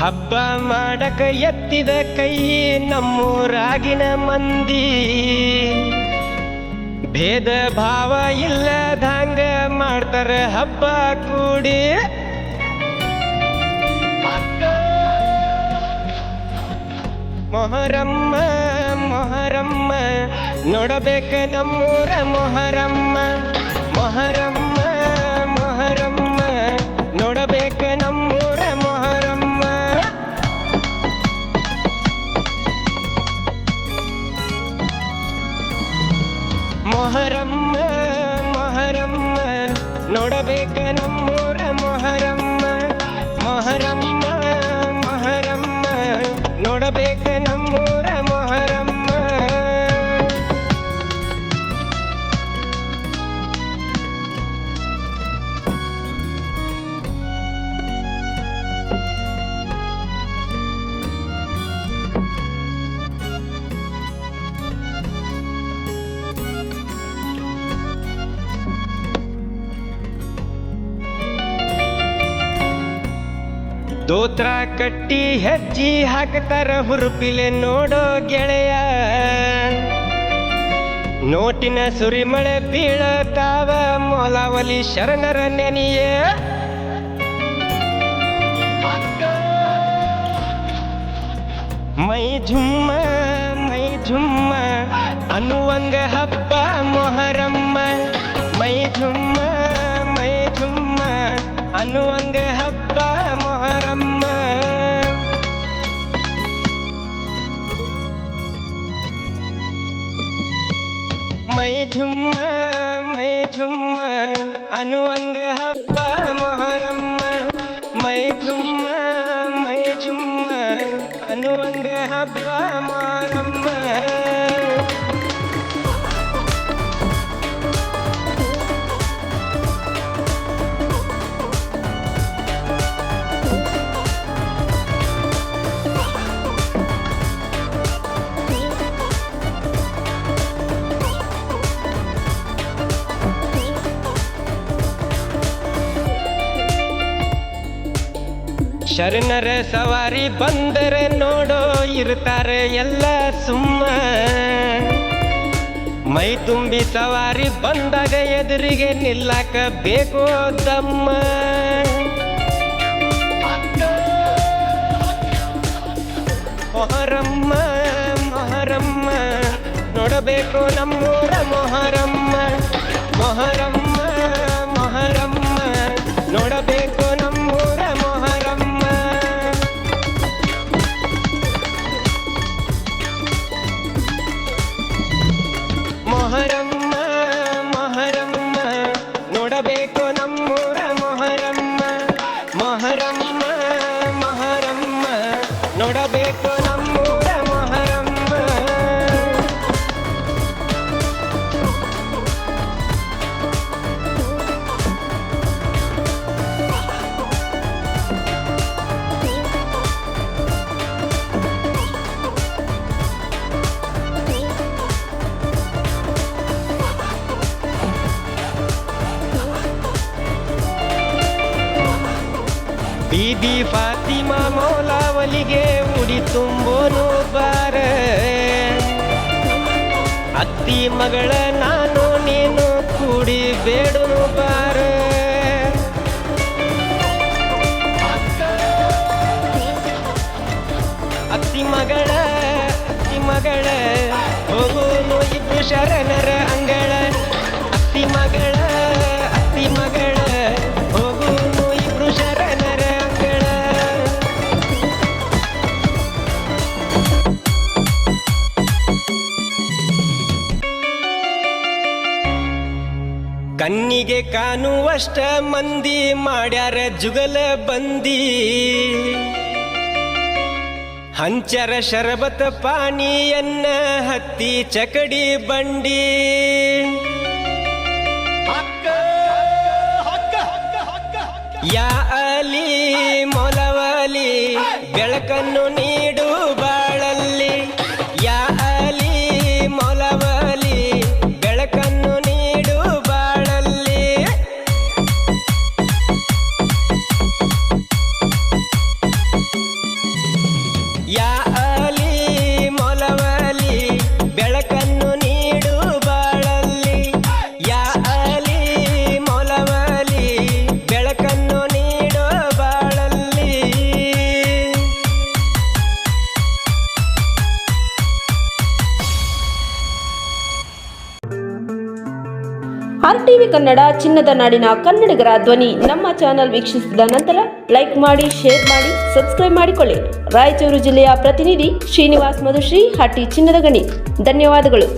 ಹಬ್ಬ ಮಾಡಕ ಎತ್ತಿದ ಕೈ ನಮ್ಮೂರಾಗಿನ ಮಂದಿ ಭೇದ ಭಾವ ಇಲ್ಲದಂಗ ಮಾಡ್ತಾರ ಹಬ್ಬ ಕೂಡಿ ಮೊಹರಮ್ಮ ಮೊಹರಮ್ಮ ನೋಡಬೇಕ ನಮ್ಮೂರ ಮೊಹರಮ್ಮ ಮೊಹರಮ್ಮ ಮೊಹರಮ್ಮ ನೋಡಬೇಕ ನಮ್ಮೂರ ಮೊಹರಮ್ಮ ಮೊಹರಮ್ಮ ಮೊಹರಮ್ಮ ನೋಡಬೇಕ ನಮ್ಮೂರ ಮೊಹರಮ್ಮ ಮೊಹರಮ್ಮ ಮೊಹರಮ್ಮ ನೋಡಬೇಕ ನಮ್ಮೂರ ಮೊಹರಮ್ಮ ದೋತ್ರ ಕಟ್ಟಿ ಹೆಜ್ಜಿ ಹಾಕ್ತಾರ ಹುರುಪಿಲೆ ನೋಡೋ ಗೆಳೆಯ ನೋಟಿನ ಸುರಿಮಳೆ ಬೀಳತಾವ ಮೊಲವಲಿ ಶರಣರ ನೆನೆಯ ಮೈ ಝುಮ್ಮ ಅನ್ನುವಂಗ ಹಬ್ಬ ಮೊಹರಮ್ಮ ಮೈ ಝುಮ್ಮ ಅನ್ನುವಂಗ ಹಬ್ಬ ಮೊಹರಮ್ಮ ಮೈ ಝುಮ್ಮ ಅನ್ನುವಂಗ ಹಬ್ಬ ಮೊಹರಮ್ಮ ಮೈ ಝುಮ್ಮ ಅನ್ನುವಂಗ ಹಬ್ಬ ಮೊಹರಮ್ಮ ಶರಣರ ಸವಾರಿ ಬಂದರೆ ನೋಡೋ ಇರ್ತಾರೆ ಎಲ್ಲ ಸುಮ್ಮ ಮೈ ತುಂಬಿ ಸವಾರಿ ಬಂದಾಗ ಎದುರಿಗೆ ನಿಲ್ಲಕ ಬೇಕೋ ದಮ್ಮ ಮೊಹರಮ್ಮ ಮೊಹರಮ್ಮ ನೋಡಬೇಕು ನಮ್ಮೂರ ಮೊಹರಮ್ಮ ಮೊಹರಮ್ಮ ಮೊಹರಮ್ಮ ನೋಡಬೇಕು ನಮ್ಮೂರ ಮೊಹರಮ್ಮ ಮೊಹರಮ್ಮ ಮೊಹರಮ್ಮ ನೋಡಬೇಕು ನಮ್ಮೂರ ಮೊಹರಮ್ಮ ಮೊಹರಮ್ಮ ಮೊಹರಮ್ಮ ನೋಡಬೇಕು ನಮ್ಮೂರ ಮೊಹರಮ್ಮ ಬೀಬಿ ಫಾತಿಮಾ ಮೌಲಾವಲಿಗೆ ಉಡಿ ತುಂಬೋನು ಬಾರ ಅತ್ತಿ ಮಗಳ ನಾನು ನೀನು ಕೂಡಿ ಬೇಡನು ಬಾರ ಅತ್ತಿ ಮಗಳ ಹೋಗೋನು ಇಬ್ರು ಶರಣರ ಅಂಗಳ ಅತ್ತಿ ಮಗಳ ಹೋಗೋನು ಇಬ್ರು ಶರಣರ ಅಂಗಳ ಕಣ್ಣಿಗೆ ಕಾಣುವಷ್ಟ ಮಂದಿ ಮಾಡ್ಯಾರ ಜುಗಲ ಬಂದಿ ಹಂಚರ ಶರಬತ ಪಾನಿಯನ್ನ ಹತ್ತಿ ಚಕಡಿ ಬಂಡಿ ಯಾ ಅಲಿ ಮೊಲವಲಿ ಬೆಳಕನ್ನು ನೀಡು ಬಾಳಲ್ಲಿ ಯಾ ಅಲಿ ಮೊಲವಲಿ ಬೆಳಕನ್ನು ನೀಡು ಬಾಳಲ್ಲಿ RTV ಕನ್ನಡ ಚಿನ್ನದ ನಾಡಿನ ಕನ್ನಡಿಗರ ಧ್ವನಿ ನಮ್ಮ ಚಾನೆಲ್ ವೀಕ್ಷಿಸಿದ ನಂತರ ಲೈಕ್ ಮಾಡಿ, ಶೇರ್ ಮಾಡಿ, ಸಬ್ಸ್ಕ್ರೈಬ್ ಮಾಡಿಕೊಳ್ಳಿ. ರಾಯಚೂರು ಜಿಲ್ಲೆಯ ಪ್ರತಿನಿಧಿ ಶ್ರೀನಿವಾಸ್ ಮಧುಶ್ರೀ, ಹಟ್ಟಿ ಚಿನ್ನದ ಗಣಿ. ಧನ್ಯವಾದಗಳು.